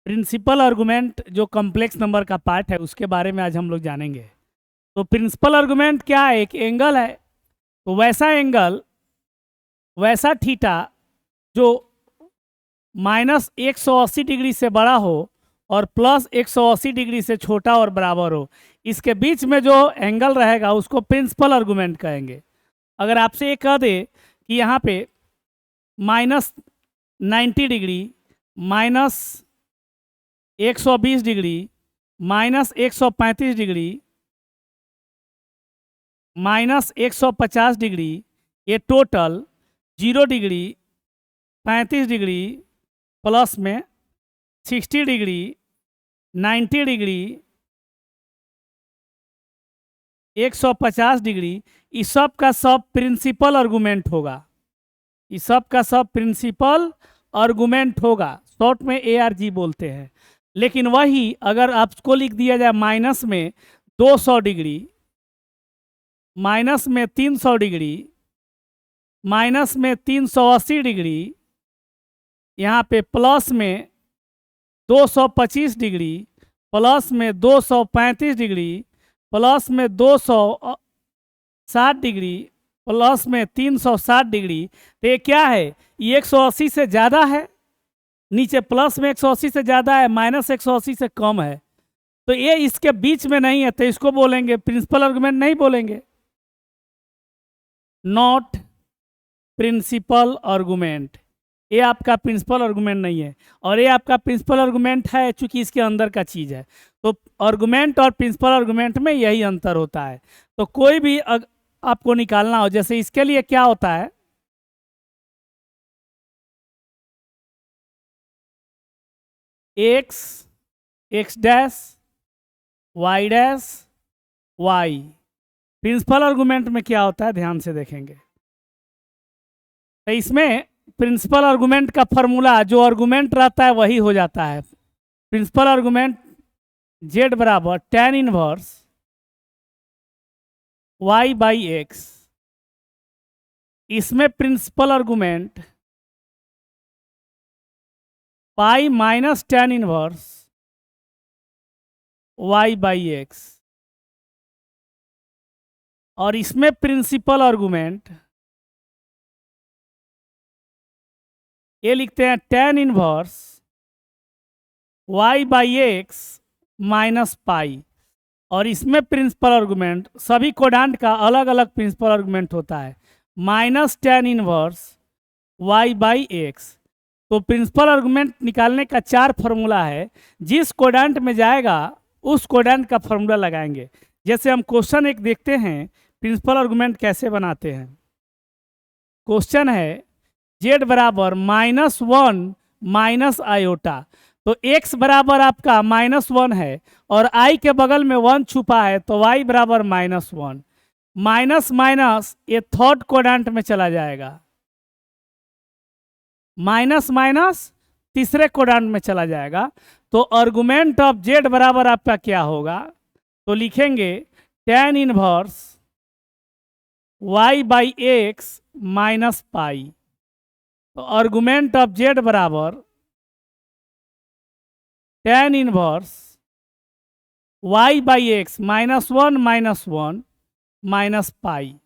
Principal argument जो complex number का part है उसके बारे में आज हम लोग जानेंगे। तो प्रिंसिपल आर्गुमेंट क्या है? एक एंगल है। तो वैसा एंगल, वैसा थीटा जो -180 डिग्री से बड़ा हो और +180 डिग्री से छोटा और बराबर हो, इसके बीच में जो एंगल रहेगा उसको प्रिंसिपल आर्गुमेंट कहेंगे। अगर आपसे ये कह दे कि यहाँ पे -90 डिग्री, -120 डिग्री, -135 डिग्री, -150 डिग्री, ये टोटल 0 डिग्री, 35 डिग्री, प्लस में 60 डिग्री, 90 डिग्री, 150 डिग्री, इस सब का सब प्रिंसिपल आर्गुमेंट होगा। इस सब का सब प्रिंसिपल आर्गुमेंट होगा, शॉर्ट में ARG बोलते हैं। लेकिन वही अगर आपको लिख दिया जाए माइनस में 200 डिग्री, माइनस में 300 डिग्री, माइनस में 380 डिग्री, यहाँ पे प्लस में 225 डिग्री, प्लस में 235 डिग्री, प्लस में 260 डिग्री, प्लस में 360 डिग्री, तो ये क्या है? ये 180 से ज़्यादा है, नीचे प्लस में 180 से ज़्यादा है, -180 से कम है। तो ये इसके बीच में नहीं है, तो इसको बोलेंगे प्रिंसिपल आर्गुमेंट नहीं बोलेंगे, नॉट प्रिंसिपल आर्गुमेंट। ये आपका प्रिंसिपल आर्गुमेंट नहीं है, और ये आपका प्रिंसिपल आर्गुमेंट है चूंकि इसके अंदर का चीज़ है। तो आर्गुमेंट और प्रिंसिपल आर्गुमेंट में यही अंतर होता है। तो कोई भी आपको निकालना हो, जैसे इसके लिए क्या होता है, x dash y dash y। Principal argument में क्या होता है ध्यान से देखेंगे, तो इसमें प्रिंसिपल आर्गुमेंट का फॉर्मूला जो आर्गुमेंट रहता है वही हो जाता है। प्रिंसिपल आर्गुमेंट z बराबर tan इनवर्स y/x। इसमें principal argument pi minus tan inverse y/x, और इसमें प्रिंसिपल आर्गुमेंट ये लिखते हैं tan inverse y/x minus pi. और इसमें प्रिंसिपल आर्गुमेंट, सभी कोडांट का अलग अलग प्रिंसिपल आर्गुमेंट होता है, -tan इनवर्स y/x। तो प्रिंसिपल आर्गुमेंट निकालने का 4 फार्मूला है, जिस कोडांट में जाएगा उस कोडांट का फार्मूला लगाएंगे। जैसे हम क्वेश्चन एक देखते हैं प्रिंसिपल आर्गुमेंट कैसे बनाते हैं। क्वेश्चन है z बराबर -1 माइनस आयोटा। तो x बराबर आपका -1 है और i के बगल में 1 छुपा है, तो y बराबर -1। माइनस माइनस ये थर्ड क्वाड्रेंट में चला जाएगा, माइनस माइनस तीसरे क्वाड्रेंट में चला जाएगा। तो आर्गुमेंट ऑफ z बराबर आपका क्या होगा? तो लिखेंगे tan inverse y/x minus pi. तो आर्गुमेंट ऑफ z बराबर tan inverse y/x -1 -1 minus pi.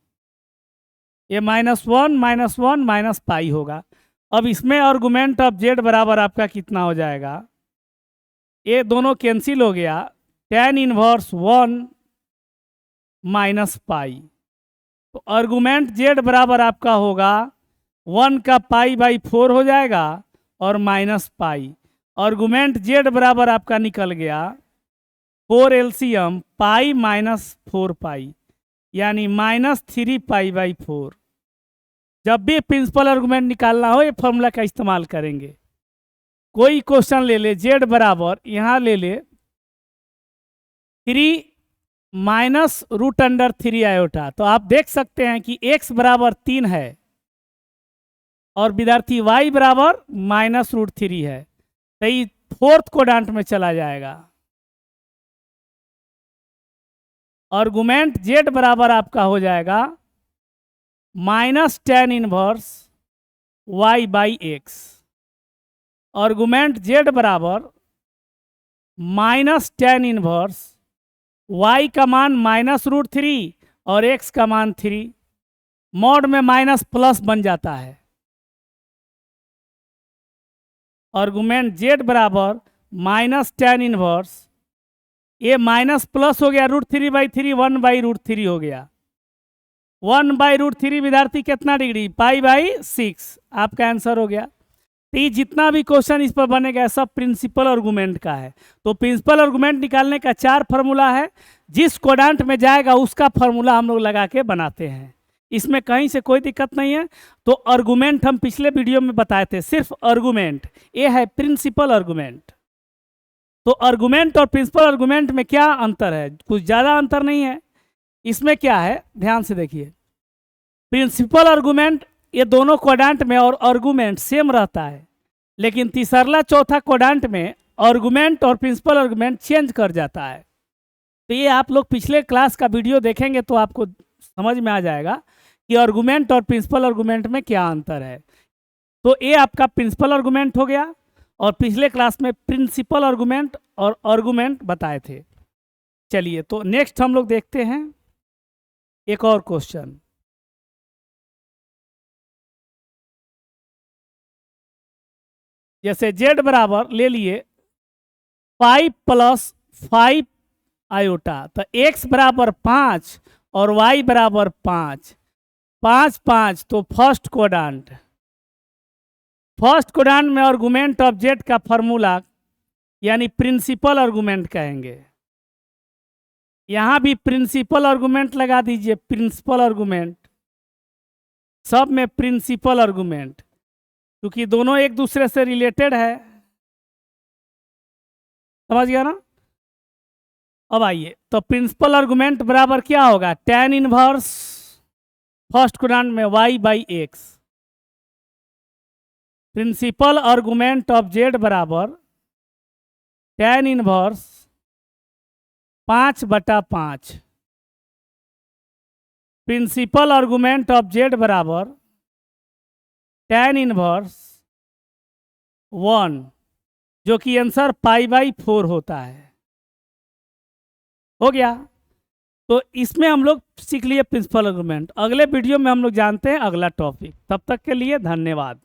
ये -1 माइनस पाई होगा। अब इसमें आर्गुमेंट ऑफ z बराबर आपका कितना हो जाएगा? ये दोनों कैंसिल हो गया, tan इनवर्स 1 माइनस पाई। तो आर्गुमेंट z बराबर आपका होगा 1 का π/4 हो जाएगा और माइनस पाई। आर्गुमेंट z बराबर आपका निकल गया 4 LCM पाई -4 पाई, यानी -3 π/4। जब भी प्रिंसिपल आर्गुमेंट निकालना हो ये फॉर्मूला का इस्तेमाल करेंगे। कोई क्वेश्चन ले ले, z बराबर यहाँ ले ले 3 -√3 आयोटा, तो आप देख सकते हैं कि x बराबर 3 है और विद्यार्थी y बराबर -√3 है, तो ये फोर्थ क्वाड्रेंट में चला जाएगा। आर्गुमेंट z बराबर आपका हो जाएगा -tan inverse y/x। Argument z बराबर माइनस टेन इनवर्स y का मान -√3 और x का मान 3, मॉड में माइनस प्लस बन जाता है। आर्गुमेंट z बराबर -tan इनवर्स, ये माइनस प्लस हो गया √3/3, 1/√3 हो गया। 1/√3 विद्यार्थी कितना डिग्री, π/6, आपका आंसर हो गया। तो ये जितना भी क्वेश्चन इस पर बनेगा सब प्रिंसिपल आर्गुमेंट का है। तो प्रिंसिपल आर्गुमेंट निकालने का 4 फार्मूला है, जिस क्वाड्रेंट में जाएगा उसका फार्मूला हम लोग लगा के बनाते हैं, इसमें कहीं से कोई दिक्कत नहीं है। तो आर्गुमेंट हम पिछले वीडियो में बताए थे, सिर्फ आर्गुमेंट, ये है प्रिंसिपल आर्गुमेंट। तो आर्गुमेंट और प्रिंसिपल आर्गुमेंट में क्या अंतर है, कुछ ज़्यादा अंतर नहीं है। इसमें क्या है, ध्यान से देखिए, प्रिंसिपल आर्गुमेंट ये दोनों क्वाड्रेंट में और आर्गुमेंट सेम रहता है, लेकिन तीसरा चौथा क्वाड्रेंट में आर्गुमेंट और प्रिंसिपल आर्गुमेंट चेंज कर जाता है। तो ये आप लोग पिछले क्लास का वीडियो देखेंगे तो आपको समझ में आ जाएगा कि आर्गुमेंट और प्रिंसिपल आर्गुमेंट में क्या अंतर है। तो ये आपका प्रिंसिपल आर्गुमेंट हो गया, और पिछले क्लास में प्रिंसिपल आर्गुमेंट और आर्गुमेंट बताए थे। चलिए तो नेक्स्ट हम लोग देखते हैं एक और क्वेश्चन। जैसे z बराबर ले लिए 5 + 5 आयोटा, तो x बराबर 5 और y बराबर 5, 5 5, तो फर्स्ट क्वाड्रेंट में आर्गुमेंट ऑफ z का फॉर्मूला यानी प्रिंसिपल आर्गुमेंट कहेंगे। यहाँ भी प्रिंसिपल आर्गुमेंट लगा दीजिए, प्रिंसिपल आर्गुमेंट, सब में प्रिंसिपल आर्गुमेंट, क्योंकि दोनों एक दूसरे से रिलेटेड है, समझ गया ना। अब आइए, तो प्रिंसिपल आर्गुमेंट बराबर क्या होगा, tan इनवर्स फर्स्ट क्वाड्रेंट में y/x। Principal argument of z बराबर tan inverse 5/5। Principal argument of z बराबर tan इनवर्स 1, जो कि आंसर π/4 होता है। हो गया। तो इसमें हम लोग सीख लिए प्रिंसिपल आर्गुमेंट। अगले वीडियो में हम लोग जानते हैं अगला टॉपिक। तब तक के लिए धन्यवाद।